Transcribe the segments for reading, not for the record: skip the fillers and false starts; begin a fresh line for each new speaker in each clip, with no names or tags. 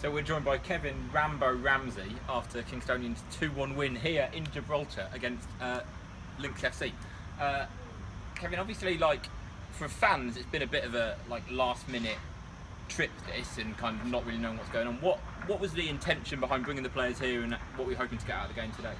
So we're joined by Kevin Rambo Ramsey after Kingstonian's 2-1 win here in Gibraltar against Lynx FC. Kevin, obviously, like for fans, it's been a bit of a last-minute trip this, and kind of not really knowing what's going on. What was the intention behind bringing the players here, and what were you hoping to get out of the game today?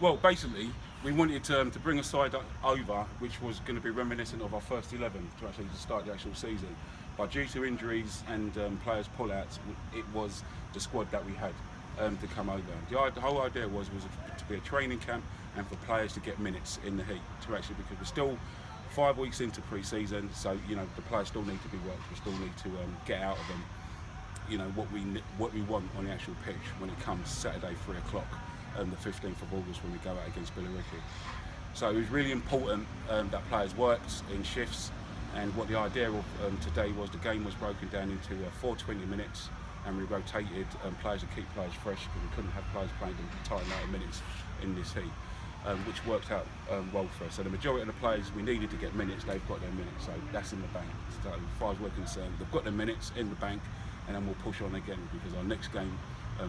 Well, basically, we wanted to bring a side over which was going to be reminiscent of our first 11 to actually start the actual season. But due to injuries and players' pullouts, it was the squad that we had to come over. The whole idea was to be a training camp and for players to get minutes in the heat, because we're still 5 weeks into pre-season, so the players still need to be worked. We still need to get out of them, what we want on the actual pitch when it comes Saturday 3 o'clock, the 15th of August, when we go out against Gibraltar. So it was really important that players worked in shifts. And what the idea of today was, the game was broken down into 4 20 minutes, and we rotated players to keep players fresh, because we couldn't have players playing the entire 90 minutes in this heat, which worked out well for us. So the majority of the players we needed to get minutes, they've got their minutes, so that's in the bank. So as far as we're concerned, they've got their minutes in the bank, and then we'll push on again, because our next game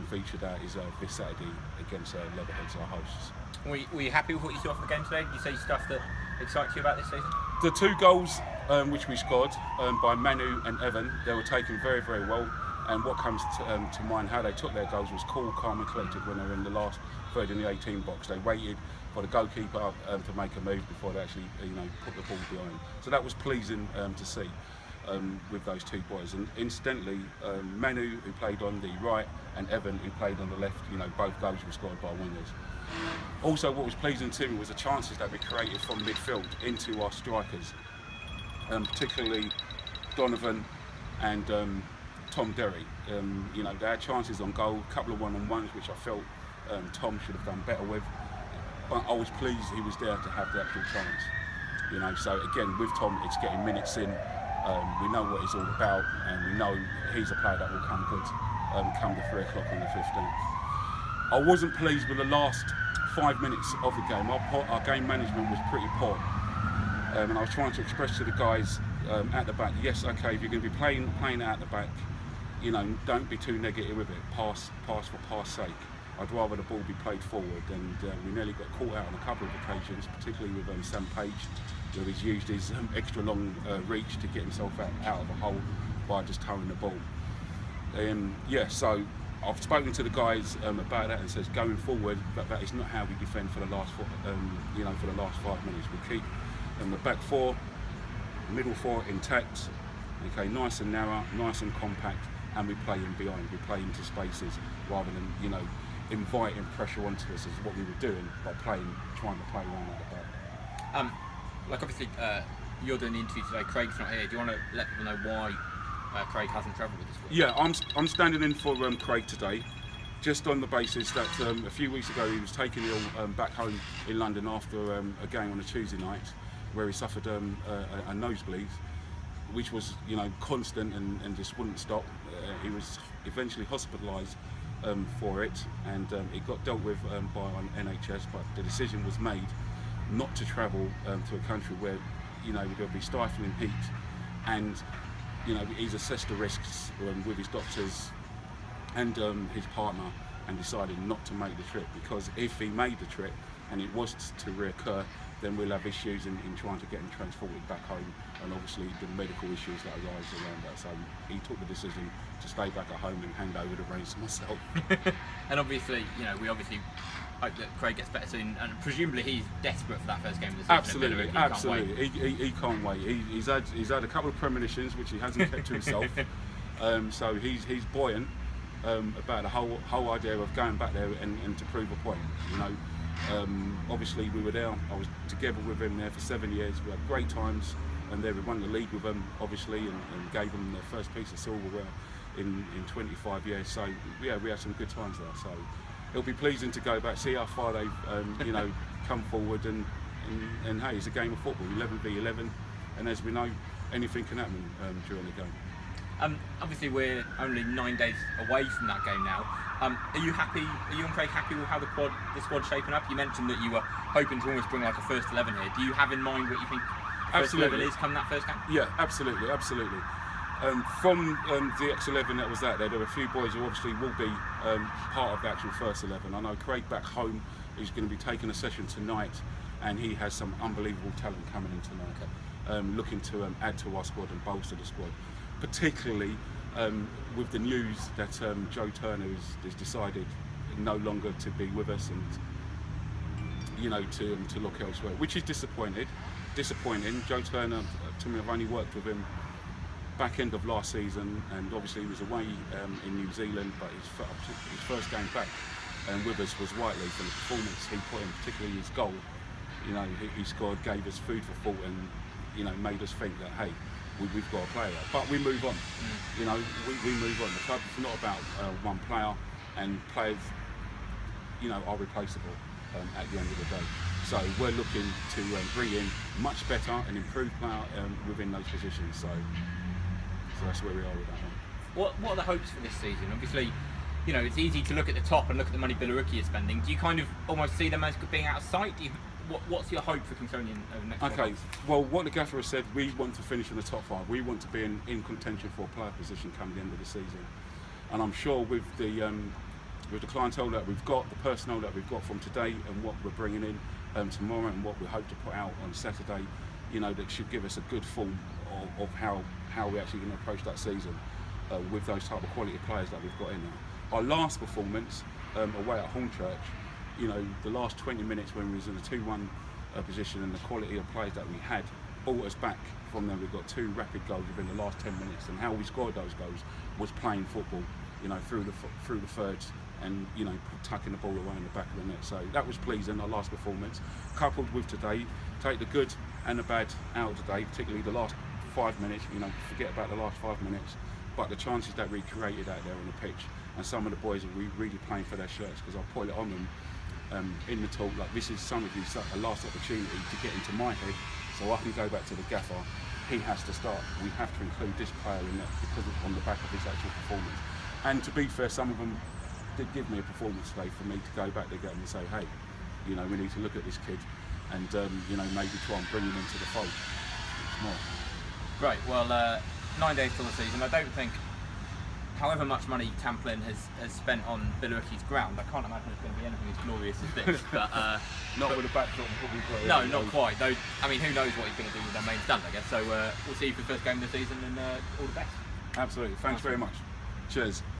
featured out is this Saturday against Leatherheads, our hosts.
Were you happy with what you saw from the game today? Did you see stuff that excites you about this season?
The 2 goals which we scored by Manu and Evan, they were taken very, very well. And what comes to mind, how they took their goals, was cool, calm and collected when they were in the last third in the 18 box. They waited for the goalkeeper to make a move before they actually put the ball behind. So that was pleasing to see with those 2 boys. And incidentally, Manu, who played on the right, and Evan, who played on the left, both goals were scored by wingers. Also, what was pleasing to me was the chances that we created from midfield into our strikers, particularly Donovan and Tom Derry. They had chances on goal, a couple of one-on-ones which I felt Tom should have done better with, but I was pleased he was there to have the actual chance. So again, with Tom, it's getting minutes in. We know what he's all about, and we know he's a player that will come good come the 3 o'clock on the 15th. I wasn't pleased with the last 5 minutes of the game. Our game management was pretty poor, and I was trying to express to the guys at the back, yes, okay, if you're going to be playing out the back, don't be too negative with it. Pass for pass sake. I'd rather the ball be played forward, and we nearly got caught out on a couple of occasions, particularly with Sam Page, where he's used his extra long reach to get himself out of a hole by just towing the ball. So I've spoken to the guys about that, and says going forward that is not how we defend for the last for the last 5 minutes. We keep the back 4, middle 4 intact, okay, nice and narrow, nice and compact, and we play in behind. We play into spaces rather than inviting pressure onto us, is what we were doing by trying to play around at the back.
Obviously, you're doing the interview today. Craig's not here. Do you want to let people know why Craig hasn't travelled with us?
Yeah, I'm standing in for Craig today, just on the basis that a few weeks ago he was taken ill back home in London after a game on a Tuesday night, where he suffered a nosebleed, which was constant and just wouldn't stop. He was eventually hospitalised for it, and it got dealt with by NHS, but the decision was made not to travel to a country where there'll be stifling heat, and he's assessed the risks with his doctors and his partner, and decided not to make the trip, because if he made the trip and it was to reoccur, then we'll have issues in trying to get him transported back home, and obviously the medical issues that arise around that. So he took the decision to stay back at home and hand over the reins to myself.
And obviously, we obviously hope that Craig gets better soon, and presumably he's desperate for that first game of the season.
Absolutely. He can't wait. He's had a couple of premonitions which he hasn't kept to himself. So he's buoyant about the whole idea of going back there and to prove a point. Obviously we were there. I was together with him there for 7 years. We had great times, and there we won the league with him, obviously, and gave them their first piece of silverware in 25 years. So yeah, we had some good times there. So it'll be pleasing to go back, see how far they've come forward, and hey, it's a game of football, 11v11, and as we know, anything can happen during the game.
Obviously, we're only 9 days away from that game now. Are you happy? Are you and Craig happy with how the squad's shaping up? You mentioned that you were hoping to almost bring like a first 11 here. Do you have in mind what you think the first 11 is come that first game?
Yeah, absolutely. From the X11 that was out there were a few boys who obviously will be part of the actual first 11. I know Craig back home is going to be taking a session tonight, and he has some unbelievable talent coming in tonight, looking to add to our squad and bolster the squad. Particularly with the news that Joe Turner has decided no longer to be with us, and to look elsewhere, which is disappointing. Joe Turner, to me, I've only worked with him back end of last season, and obviously he was away in New Zealand, but his first game back with us was Whiteley for the performance he put in, particularly his goal. He scored, gave us food for thought, and made us think that, hey, we've got to play that. But we move on. We move on. The club is not about one player, and players are replaceable at the end of the day. So we're looking to bring in much better and improved player within those positions. So that's where we are with that one.
What are the hopes for this season? Obviously, it's easy to look at the top and look at the money Billericay is spending. Do you kind of almost see them as being out of sight? What's your hope for Kingstonian over the next 12 months?
Well, what the gaffer has said, we want to finish in the top 5. We want to be in contention for a player position come the end of the season. And I'm sure with the clientele that we've got, the personnel that we've got from today, and what we're bringing in tomorrow, and what we hope to put out on Saturday, that should give us a good form of how we're actually going to approach that season with those type of quality players that we've got in there. Our last performance away at Hornchurch, the last 20 minutes when we was in a 2-1 position, and the quality of players that we had brought us back from there. We got 2 rapid goals within the last 10 minutes, and how we scored those goals was playing football, through the thirds, and tucking the ball away in the back of the net. So that was pleasing, our last performance, coupled with today. Take the good and the bad out today, particularly the last 5 minutes. Forget about the last 5 minutes, but the chances that we created out there on the pitch, and some of the boys are really playing for their shirts, because I put it on them in the talk, like, this is some of you a last opportunity to get into my head, so I can go back to the gaffer. He has to start. We have to include this player in that, because on the back of his actual performance. And to be fair, some of them did give me a performance today for me to go back again and say, hey, we need to look at this kid, and maybe try and bring him into the fold. It's more.
Great. Well, 9 days till the season. I don't think, however much money Tamplin has spent on Billericay's ground, I can't imagine it's going to be anything as glorious as this. But
not with a backdrop.
No, not quite. Though, who knows what he's going to do with their main stand, I guess. So we'll see you for the first game of the season, and all the best.
Absolutely. Thanks very much. Cheers.